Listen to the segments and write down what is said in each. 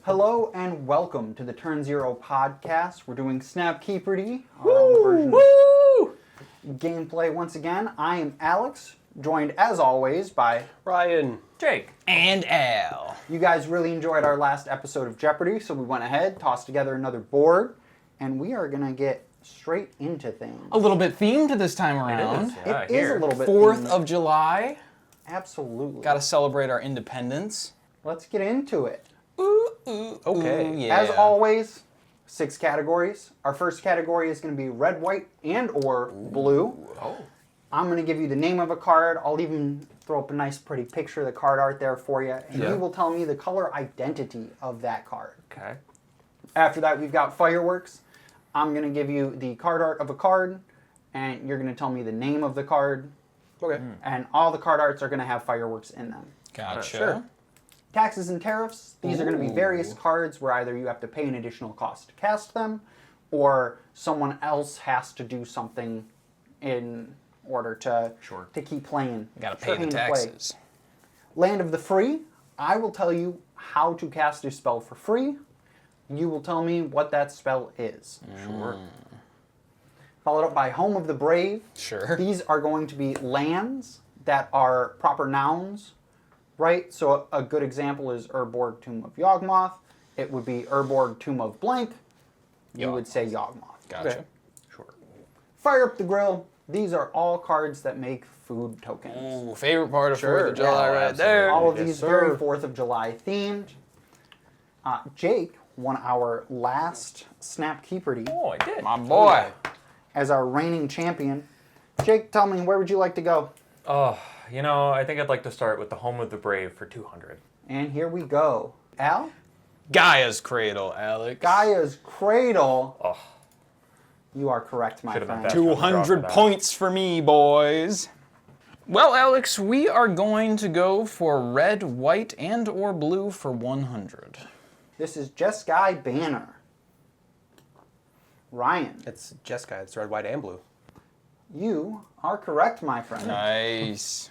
Hello and welcome to the Turn Zero podcast. We're doing Snap Keeperty, Woo! gameplay once again. I am Alex, joined as always by Ryan, Jake, and Al. You guys really enjoyed our last episode of Jeopardy, so we went ahead, tossed together another board, and we are gonna get straight into things. A little bit themed this time around. It is a little bit 4th themed. of July. Absolutely. Got to celebrate our independence. Let's get into it. Okay. Yeah. As always, 6 categories. Our first category is going to be red, white, and or blue. Oh. I'm going to give you the name of a card. I'll even throw up a nice pretty picture of the card art there for you. And you will tell me the color identity of that card. Okay. After that, we've got fireworks. I'm going to give you the card art of a card, and you're going to tell me the name of the card. Okay. And all the card arts are going to have fireworks in them. Gotcha. Sure. Taxes and tariffs. These are going to be various cards where either you have to pay an additional cost to cast them, or someone else has to do something in order to keep playing. Got to pay the to play. taxes. Land of the Free. I will tell you how to cast a spell for free. You will tell me what that spell is. Sure. Followed up by Home of the Brave. Sure. These are going to be lands that are proper nouns, right? So a good example is Urborg Tomb of Yawgmoth. It would be Urborg Tomb of Blank. You would say Yawgmoth. Gotcha. Okay. Sure. Fire Up the Grill. These are all cards that make food tokens. Ooh, favorite part of 4th of July right absolutely. there. All of Yes, these sir. very 4th of July themed. Jake won our last Snap Keeperty Oh, I did. My boy. as our reigning champion. Jake, tell me, where would you like to go? Oh, I think I'd like to start with the Home of the Brave for 200. And here we go. Al? Gaia's Cradle, Alex. Gaia's Cradle. Oh, You are correct, my Should've been friend. better. 200 points for me, boys. Well, Alex, we are going to go for red, white, and or blue for 100. This is Jeskai Banner. Ryan, It's Jeskai. It's red, white, and blue. you are correct, my friend. Nice.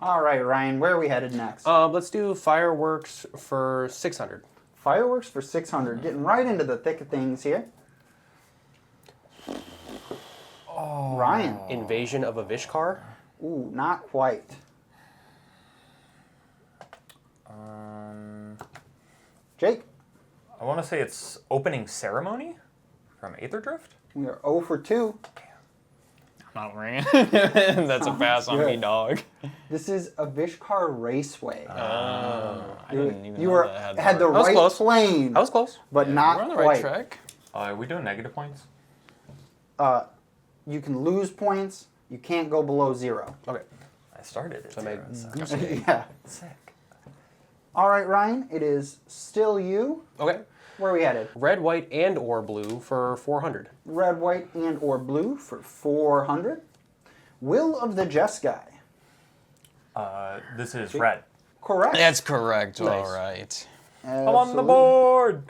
All right, Ryan, where are we headed next? Let's do fireworks for 600. Fireworks for 600. Getting right into the thick of things here. Ryan. Invasion of a Vishkar. Ooh, not quite. Jake, I want to say it's Opening Ceremony from Aetherdrift. we are 0 for 2. I'm not ringing. That's a pass on me, Good. dog. This is a Vishkar Raceway. I didn't even You know were that had the was right close. plane, I was close. but We're not on the quite. right track. Are we doing negative points? You can lose points. You can't go below 0. Okay. I started it. So I made- so Yeah. sick. All right, Ryan. It is still you. Okay. Where are we headed? Red, white, and or blue for 400. Red, white, and or blue for 400. Will of the Jeskai. This is red. Correct. That's correct. Nice. All right. I'm on the board.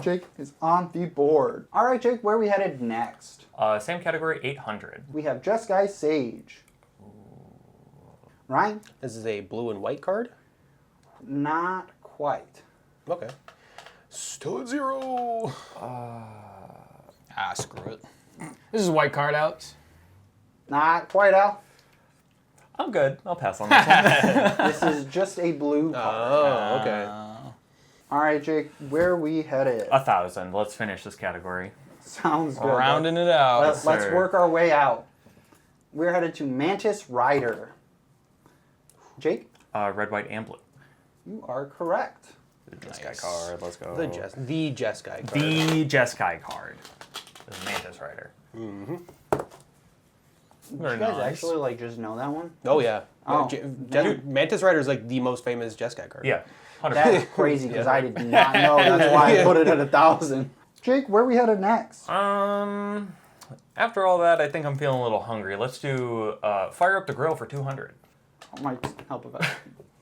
Jake is on the board. All right, Jake, where are we headed next? Same category, 800. We have Jeskai Sage. Ryan? This is a blue and white card. Not quite. Okay. Still at 0. Screw it. This is white card, Alex. Not quite, Al. I'm good. I'll pass on this one. This is just a blue card. Oh, okay. All right, Jake, where are we headed? 1,000. Let's finish this category. Sounds good. Rounding it out. Let's sir. work our way out. We're headed to Mantis Rider. Jake, Red, white, and blue. you are correct. The Jeskai card. Let's go. The Jeskai card. The Jeskai card. The Mantis Rider. Did Very you guys nice. actually just know that one? Oh, yeah. Oh. Mantis Rider is like the most famous Jeskai card. Yeah. 100%. That's crazy because I did not know. That's why I put it at 1,000. Jake, where are we headed next? After all that, I think I'm feeling a little hungry. Let's do Fire Up the Grill for 200. I might help with that.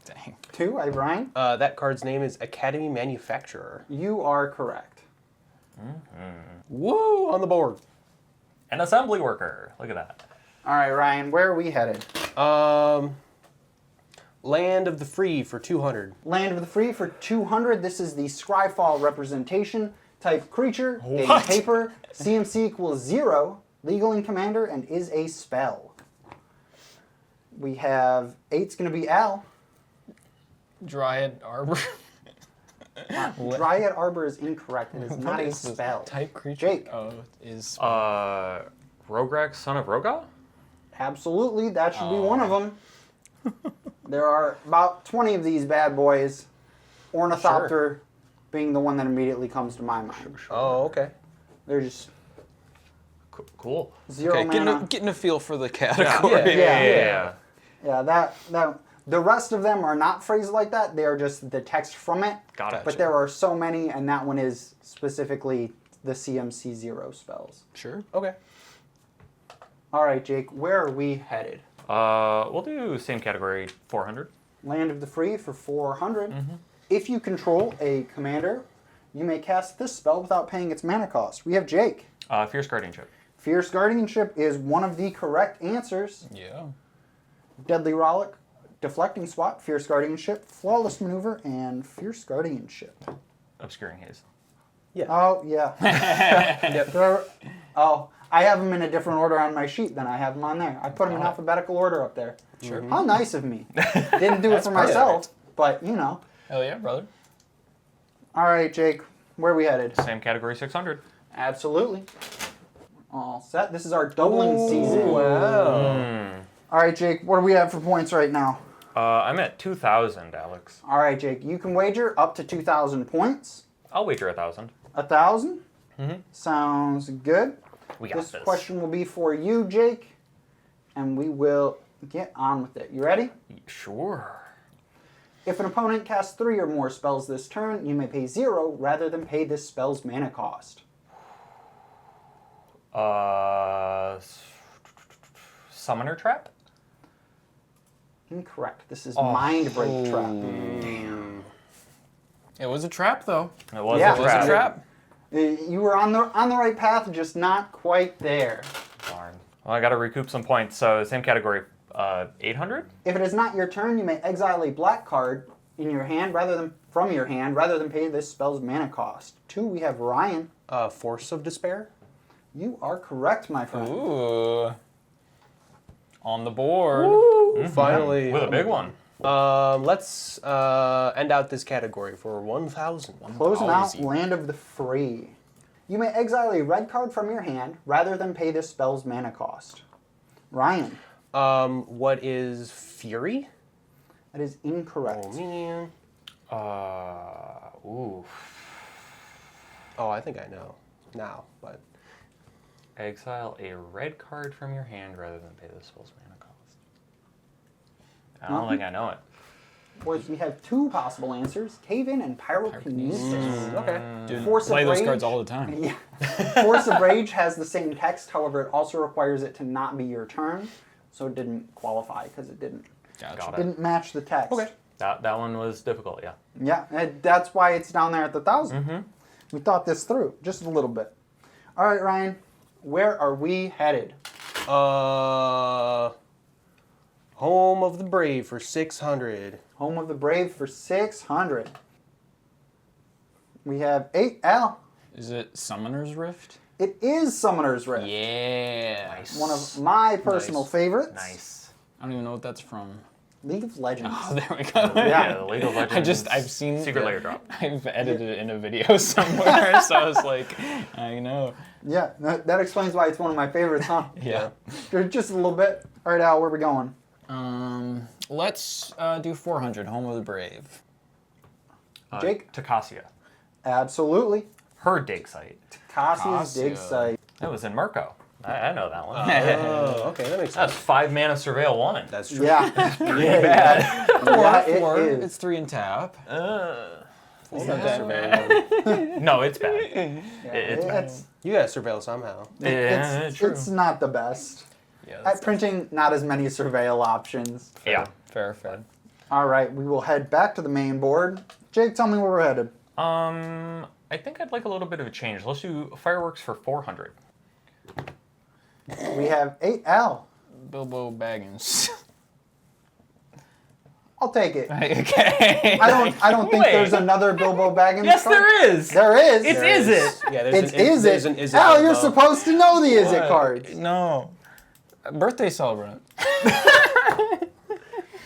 Dang. 2, Ryan. That card's name is Academy Manufacturer. You are correct. Woo! On the board. An assembly worker. Look at that. All right, Ryan, where are we headed? Land of the Free for 200. Land of the Free for 200. This is the Scryfall representation. Type creature, game What? paper, CMC equals 0, legal in commander, and is a spell. We have 8's going to be Al. Dryad Arbor. Dryad Arbor is incorrect. It is What not a is this spell. type creature? Jake. Oh, it is. Rograk, son of Roga? Absolutely, that should be one of them. There are about 20 of these bad boys. Ornithopter being the one that immediately comes to my mind. Oh, okay. They're just Cool. 0 Okay, mana. getting a feel for the category. Yeah. Yeah, that the rest of them are not phrased like that. They are just the text from it. Got it. But there are so many, and that one is specifically the CMC 0 spells. Sure. Okay. All right, Jake, where are we headed? We'll do same category, 400. Land of the Free for 400. If you control a commander, you may cast this spell without paying its mana cost. We have Jake. Fierce Guardianship. Fierce Guardianship is one of the correct answers. Yeah. Deadly Rollick, Deflecting Swat, Fierce Guardianship, Flawless Maneuver, and Fierce Guardianship. Obscuring Haze. Oh, yeah. Oh, I have them in a different order on my sheet than I have them on there. I put them in alphabetical order up there. Sure. How nice of me. Didn't do it for myself, but you know. Hell yeah, brother. All right, Jake, where are we headed? Same category, 600. Absolutely. All set. This is our doubling season. Wow. All right, Jake, what do we have for points right now? I'm at 2,000, Alex. All right, Jake, you can wager up to 2,000 points. I'll wager 1,000. 1,000? Sounds good. We got This this. question will be for you, Jake, and we will get on with it. You ready? Sure. If an opponent casts 3 or more spells this turn, you may pay 0 rather than pay this spell's mana cost. Summoner Trap? Incorrect. This is Mind Break Trap. It was a trap, though. It was Yeah, a it was trap. A trap. You were on the right path, just not quite there. Darn. Well, I got to recoup some points. So same category, 800. If it is not your turn, you may exile a black card in your hand from your hand rather than pay this spell's mana cost. 2, we have Ryan. Force of Despair. You are correct, my friend. Ooh. On the board. Finally. With a big one. Let's end out this category for 1,000. Closing out Easy. Land of the Free. You may exile a red card from your hand rather than pay this spell's mana cost. Ryan. What is Fury? That is incorrect. Oh, man. Ooh. Oh, I think I know now, but Exile a red card from your hand rather than pay the spell's mana cost. I don't think I know it. Boys, we have 2 possible answers. Cave-In and Pyrokinesis. okay. Dude, Force play of those Rage. cards all the time. Yeah. Force of Rage has the same text, however, it also requires it to not be your turn, so it didn't qualify because it didn't Gotcha. didn't match the text. Okay. That one was difficult, yeah. Yeah, that's why it's down there at the 1,000. We thought this through just a little bit. All right, Ryan, where are we headed? Home of the Brave for 600. Home of the Brave for 600. We have 8 Al. Is it Summoner's Rift? It is Summoner's Rift. Yeah. Nice. One of my personal Nice. favorites. Nice. I don't even know what that's from. League of Legends. Oh, there we go. Yeah, the League of Legends. I've seen Secret Layer Drop. I've edited it in a video somewhere, so I was like, I know. Yeah, that explains why it's one of my favorites, huh? Yeah. Just a little bit. All right, Al, where are we going? Let's do 400. Home of the Brave. Jake? Takasia. Absolutely. Her dig site. Cassia's dig Cassia. site. That was in Marco. I know that one. Oh, okay, that makes That's sense. 5 mana Surveil 1. That's true. Yeah. pretty bad. Yeah, it Four. is. It's 3 and tap. It's not not that surveil. No, it's bad. Yeah, It's bad. it's, You gotta surveil somehow. Yeah, true. it's not the best. Yeah. At printing, not as many surveil options. Yeah. Fair. All right, we will head back to the main board. Jake, tell me where we're headed. I think I'd like a little bit of a change. Let's do fireworks for 400. We have 8 Al. Bilbo Baggins. I'll take it. Okay. I don't think Wait. there's another Bilbo Baggins Yes, card. there is. There is. It's Is It. Yeah, It's Is there's It. an Is It. Al, you're Bilbo. supposed to know the Is It What? cards. No. Birthday celebrant.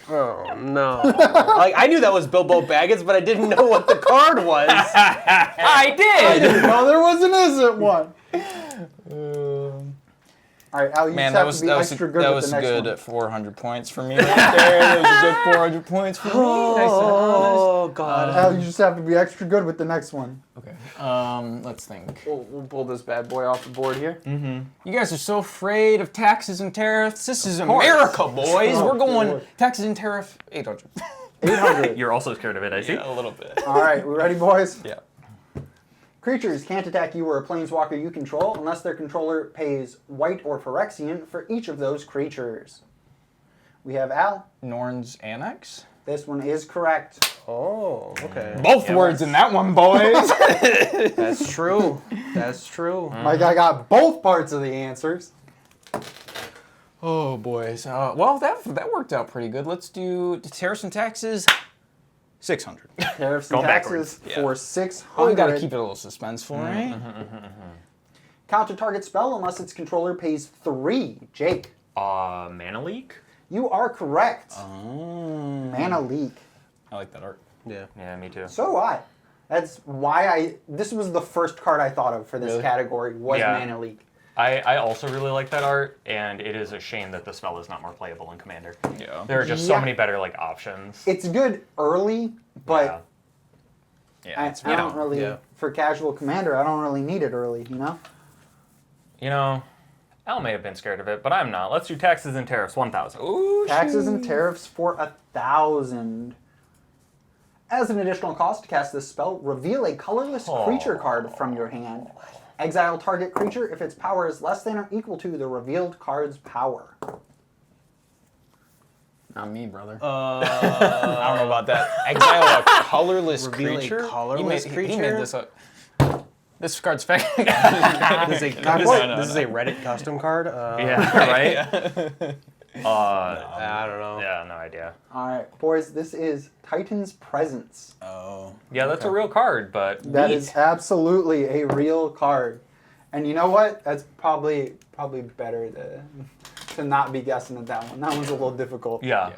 Oh no! Like I knew that was Bilbo Baggins, but I didn't know what the card was. I I did. didn't know there was an Is It one. All right, Al, you Man, just have to be extra good that with was the next good one. at 400 points for me right there. That was a good 400 points for me. Nice and honest. Oh god! Al, you just have to be extra good with the next one. Okay. Let's think. We'll pull this bad boy off the board here. You guys are so afraid of taxes and tariffs. This is course. America, boys. Oh, We're going Lord. taxes and tariff 800. 800. You're also scared of it, I see. A little bit. All right, we ready, boys? Yeah. Creatures can't attack you or a planeswalker you control unless their controller pays white or Phyrexian for each of those creatures. We have Al. Norn's Annex. This one is correct. Oh, okay. Both words in that one, boys. That's true. That's true. My guy got both parts of the answers. Oh, boys. Well, that worked out pretty good. Let's do tariffs and taxes. 600. Tariffs and Going taxes backwards. for 600. Oh, we gotta keep it a little suspenseful, right? Counter target spell unless its controller pays 3. Jake, Mana Leak? you are correct. Oh. Mana Leak. I like that art. Yeah. Yeah, me too. So do I. That's why this was the first card I thought of for this Really? category was Yeah. Mana Leak. I also really like that art, and it is a shame that the spell is not more playable in Commander. Yeah. There are just Yeah. so many better like options. It's good early, but Yeah, it's I don't really, yeah. for casual commander, I don't really need it early, you know? You know, Al may have been scared of it, but I'm not. Let's do taxes and tariffs, 1,000. Ooh, Taxes and tariffs for 1,000. As an additional cost to cast this spell, reveal a colorless creature card from your hand. Exile target creature if its power is less than or equal to the revealed card's power. Not me, brother. I don't know about that. Exile a colorless Reveal a creature? colorless He creature? made this up. This card's fake. This is a Reddit custom card. Yeah, right? I don't know. Yeah, no idea. All right, boys, this is Titan's Presence. Oh. Yeah, that's a real card, but That neat. is absolutely a real card. And you know what? That's probably better to not be guessing at that one. That one's a little difficult. Yeah.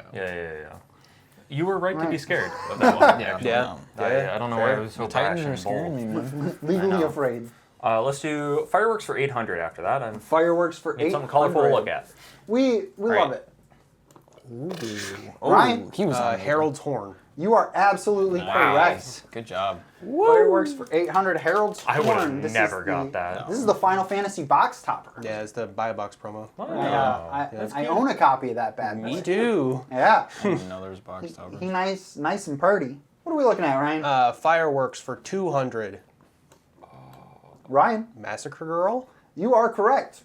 You were right to be scared of that one. actually. Yeah. I don't know why I was so brash Titans are and scaring bold. me, man. Legally I know. afraid. Let's do fireworks for 800 after that. I'm Fireworks for need 800. something colorful to look at. We Right. love it. Oh, Ryan, He was on Harold's Horn. you are absolutely correct. Good job. Fireworks for 800. Harold's I would Horn. have This never is got the- that. This is the Final Fantasy box topper. Yeah, it's the buy a box promo. I own a copy of that bad boy. Me too. Yeah. I didn't know there was box toppers. He nice and purty. What are we looking at, Ryan? Fireworks for 200. Ryan, Massacre Girl? you are correct.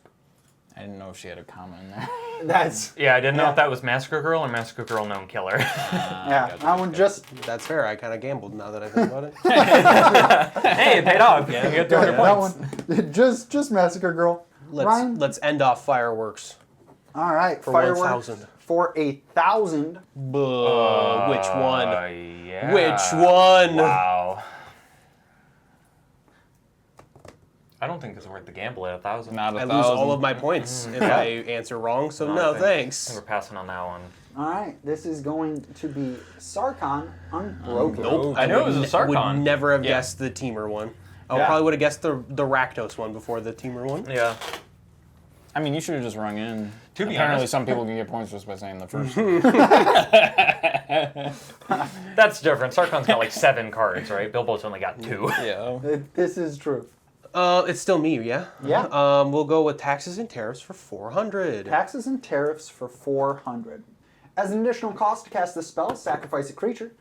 I didn't know if she had a comma in there. That's Yeah, I didn't know if that was Massacre Girl or Massacre Girl Gnome Killer. yeah. That one just That's fair. I kind of gambled now that I think about it. Hey, it paid off. Yeah, you got 200 that points. one. Just Massacre Girl. Ryan. Let's end off fireworks. All right. For Fireworks 1,000. for 1,000. Which one? Yeah. Which one? Wow. I don't think it's worth the gamble at 1,000. Not I 1,000. lose all of my points if I answer wrong, so no I think thanks. we're passing on that one. All right. This is going to be Sarkhan Unbroken. Nope. I knew it was a Would Sarkhan. never have Yeah. guessed the Teamer one. I Yeah. probably would have guessed the Rakdos one before the Teamer one. Yeah. I mean, you should have just rung in. To be Apparently, honest- some people can get points just by saying the first one. That's different. Sarkon's got like 7 cards, right? Bilbo's only got 2. Yeah. This is true. It's still me, yeah? Yeah. We'll go with taxes and tariffs for 400. Taxes and tariffs for 400. As an additional cost to cast this spell, sacrifice a creature.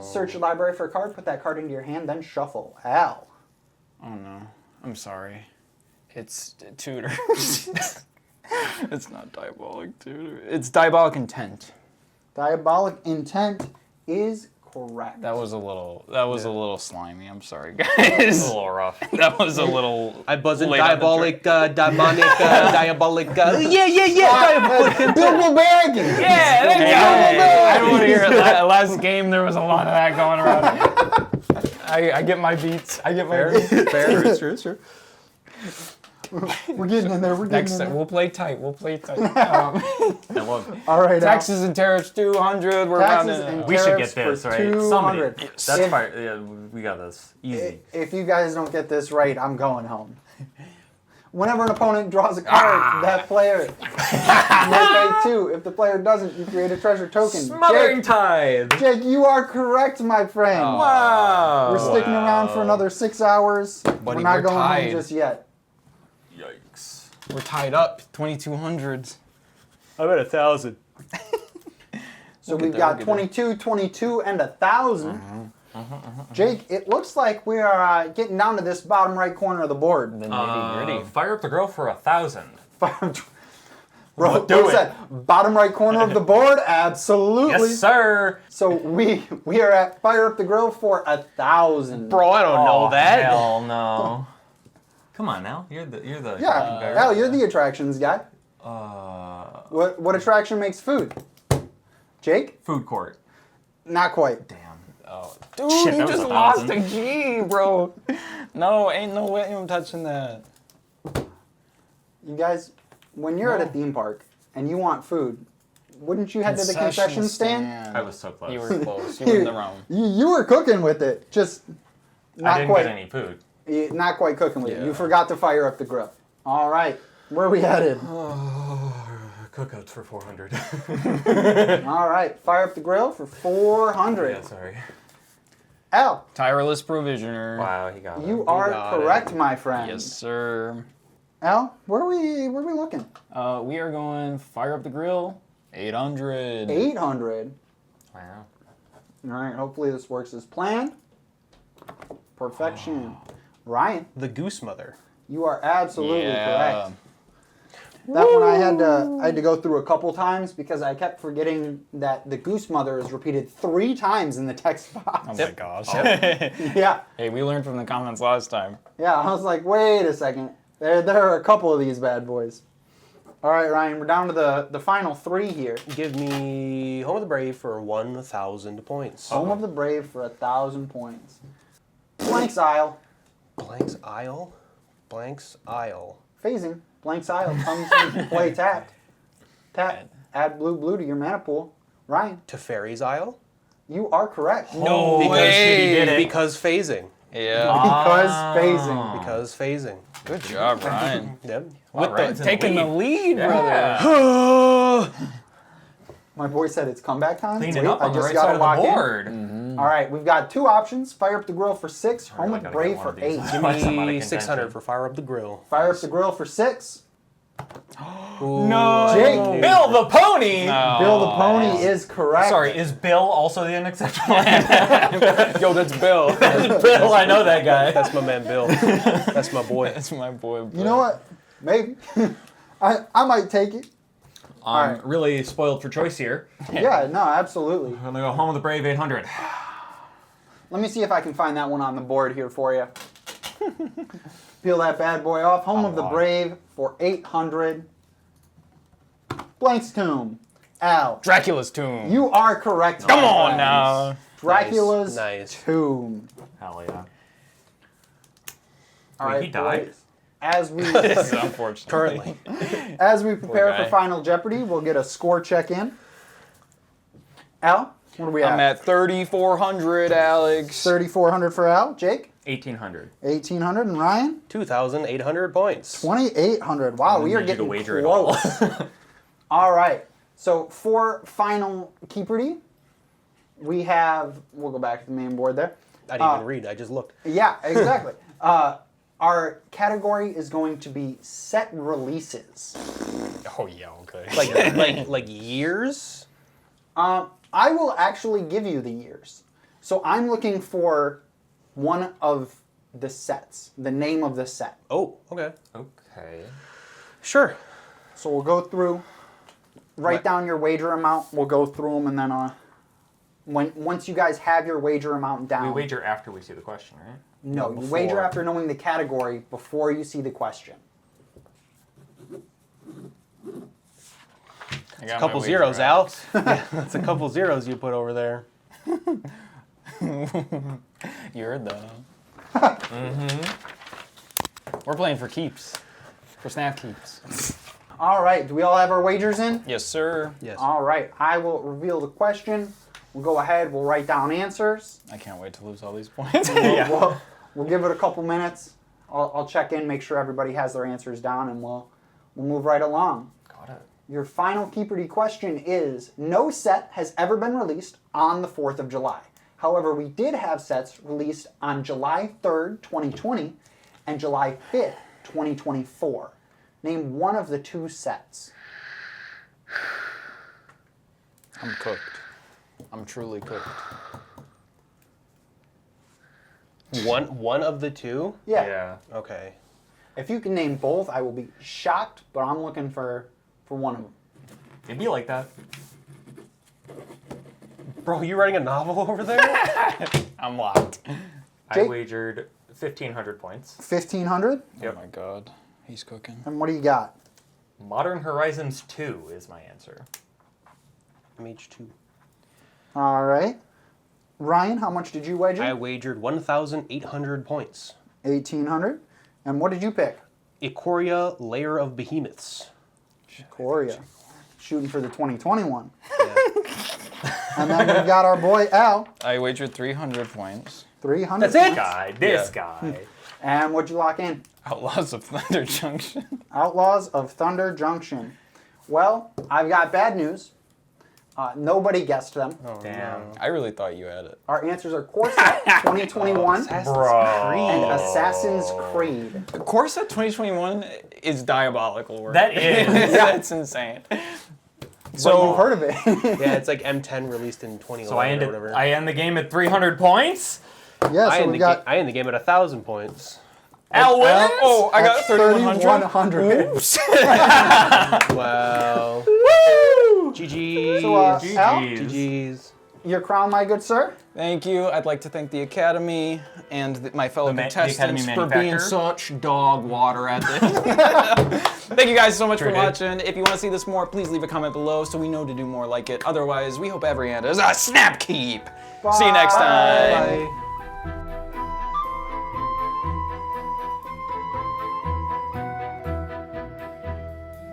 Search your library for a card, put that card into your hand, then shuffle. Al. Oh no. I'm sorry. It's tutor. It's not diabolic tutor. It's diabolic intent. Diabolic Intent is correct. That was a little slimy. I'm sorry, It's guys. a little rough. That was a little. I buzzing late on the diabolic, diabolic. Diabolic. Bilbo Baggins! Yeah, there you Hey, I don't want to hear it. Last game, there was a lot of that going around. I get my beats. I get my beats. Fair. Sure. We're getting in there. We're getting Next in time, there. we'll play tight. I love it. All right, Taxes and tariffs 200. We're Taxes rounding and up. We should get tariffs this, for right? 200. Somebody. That's If- fine. Yeah, we got this. Easy. If you guys don't get this right, I'm going home. Whenever an opponent draws a card, that player may pay 2. If the player doesn't, you create a treasure token. Smothering Tithe. Jake, you are correct, my friend. Wow. We're sticking around for another 6 hours. Buddy, we're not we're going tied. home just yet. Yikes. We're tied up. 2200s. I bet 1,000. So We'll get we've there, got we'll get 22, 22, and 1,000. Jake, it looks like we are getting down to this bottom right corner of the board. The nitty gritty. Fire up the grill for 1,000. Bro, What, do what was it. that? Bottom right corner of the board? Absolutely. Yes, sir. So we are at Fire Up the Grill for 1,000. Bro, I don't know that. Hell no. Come on now. You're the Yeah, Al, you're the attractions guy. What attraction makes food? Jake? food court. Not quite. Damn. Dude, Shit, you that was just 1,000. lost a G, bro. No, ain't no way I'm touching that. You guys, when you're at a theme park and you want food, wouldn't you head to the concession stand? I was so close. You were close. You were in the realm. You were cooking with it, just I not didn't quite. get any food. Not quite cooking with it. Yeah. You forgot to fire up the grill. All right, where are we headed? Cookouts for 400. All right, fire up the grill for 400. Yeah, sorry. Al, Tireless provisioner. Wow, he got it. you are got correct, my friend. Yes, sir. Al, where are we looking? We are going fire up the grill. 800. 800. Wow. All right, hopefully this works as planned. Perfection. Ryan, The Goose Mother. you are absolutely Yeah. correct. That one I had to go through a couple times because I kept forgetting that the Goose Mother is repeated 3 times in the text box. Oh my gosh. Yeah, Hey, we learned from the comments last time. yeah. I was like, wait a second. There are a couple of these bad boys. All right, Ryan, we're down to the final 3 here. Give me Home of the Brave for 1,000 points. Home of the Brave for 1,000 points. Blank's Isle. Blank's Isle. Blank's Isle. Phasing. Blank's Isle comes into play tapped. Tap. Add blue to your mana pool. Ryan, Teferi's Isle. you are correct. No Because way. he did it. Because phasing. Yeah. Because phasing. Because phasing. Good job, Ryan. Yep. With Ryan's the, in the taking the lead, brother. Yeah. My boy said it's comeback time. Clean it Wait, up on the right gotta side of the lock in. board. All right, we've got 2 options. Fire up the grill for 6. Home really of the gotta get Brave one for of these. 8. Give Why is I'm out of me contention? 600 for Fire Up the Grill. Fire up the grill for 6. No. Jake. Bill the Pony! Bill the Pony is correct. Sorry, is Bill also the unacceptable hand? Yo, that's Bill. Bill, I know that guy. That's my man Bill. That's my boy. That's my boy. You know what? Maybe. I might take it. I'm Alright. really spoiled for choice here. Yeah, no, absolutely. I'm gonna go Home of the Brave 800. Let me see if I can find that one on the board here for you. Peel that bad boy off. Home of the on. Brave for 800. Blank's Tomb. Al, Dracula's tomb. you are correct. Come my on friend. now. Dracula's Nice. Tomb. Hell yeah. All Wait, right, he died? boys. As we This is unfortunate. Currently. as we prepare guy. for Final Jeopardy, we'll get a score check in. Al, what do we I'm have? at 3,400, Alex. 3,400 for Al. Jake, 1800. 1,800, and Ryan, 2,800 points. 2,800. Wow, we are need you to getting wager it all. close. All right. So for Final Keeperty, we have. We'll go back to the main board there. I didn't even read. I just looked. Yeah, exactly. Our category is going to be set releases. Oh, yeah, okay. Like years. I will actually give you the years. So I'm looking for one of the sets, the name of the set. Oh, okay. Okay. Sure. So we'll go through, write down your wager amount. We'll go through them and then Once you guys have your wager amount down. We wager after we see the question, right? No, you wager after knowing the category before you see the question. A couple zeros, Al. Yeah, that's a couple zeros you put over there. You're the. We're playing for keeps. For snap keeps. All right, do we all have our wagers in? Yes, sir. Yes. All right, I will reveal the question. We'll go ahead, we'll write down answers. I can't wait to lose all these points. We'll give it a couple minutes. I'll check in, make sure everybody has their answers down, and we'll move right along. Got it. Your final Keeperty question is, no set has ever been released on the 4th of July. However, we did have sets released on July 3rd, 2020 and July 5th, 2024. Name one of the two sets. I'm cooked. I'm truly cooked. One of the two? Yeah. Okay. If you can name both, I will be shocked, but I'm looking for one of them. It'd be like that. Bro, you writing a novel over there? I'm locked. I Jake? wagered 1,500 points. 1,500? Yep. Oh my god. He's cooking. And what do you got? Modern Horizons 2 is my answer. MH2. All right. Ryan, how much did you wager? I wagered 1,800 points. 1,800. And what did you pick? Ikoria, Lair of Behemoths. Korea. Shooting for the 2021. Yeah. And then we've got our boy Al, I wagered 300 points. 300 That's it? points. This guy. And what'd you lock in? Outlaws of Thunder Junction. Outlaws of Thunder Junction. Well, I've got bad news. Nobody guessed them. Oh, Damn. no. I really thought you had it. Our answers are Corset 2021 Bro. and Assassin's Creed. Corsa 2021 is diabolical work. That is. That's insane. So you've heard of it. Yeah, it's like M10 released in 2011 So I or whatever. end the game at 300 points. Yeah, I so end we the got I end the game at 1,000 points. Al wins. Oh, I got 3,100. 3,100. Wow. Woo! GG's. So, Al, GG's. your crown, my good sir. Thank you. I'd like to thank the Academy and my fellow The contestants Academy for being manufacturer? such dog water at this. Thank you guys so much Sure for did. watching. If you want to see this more, please leave a comment below so we know to do more like it. Otherwise, we hope every hand is a snap keep. See you next time. Bye.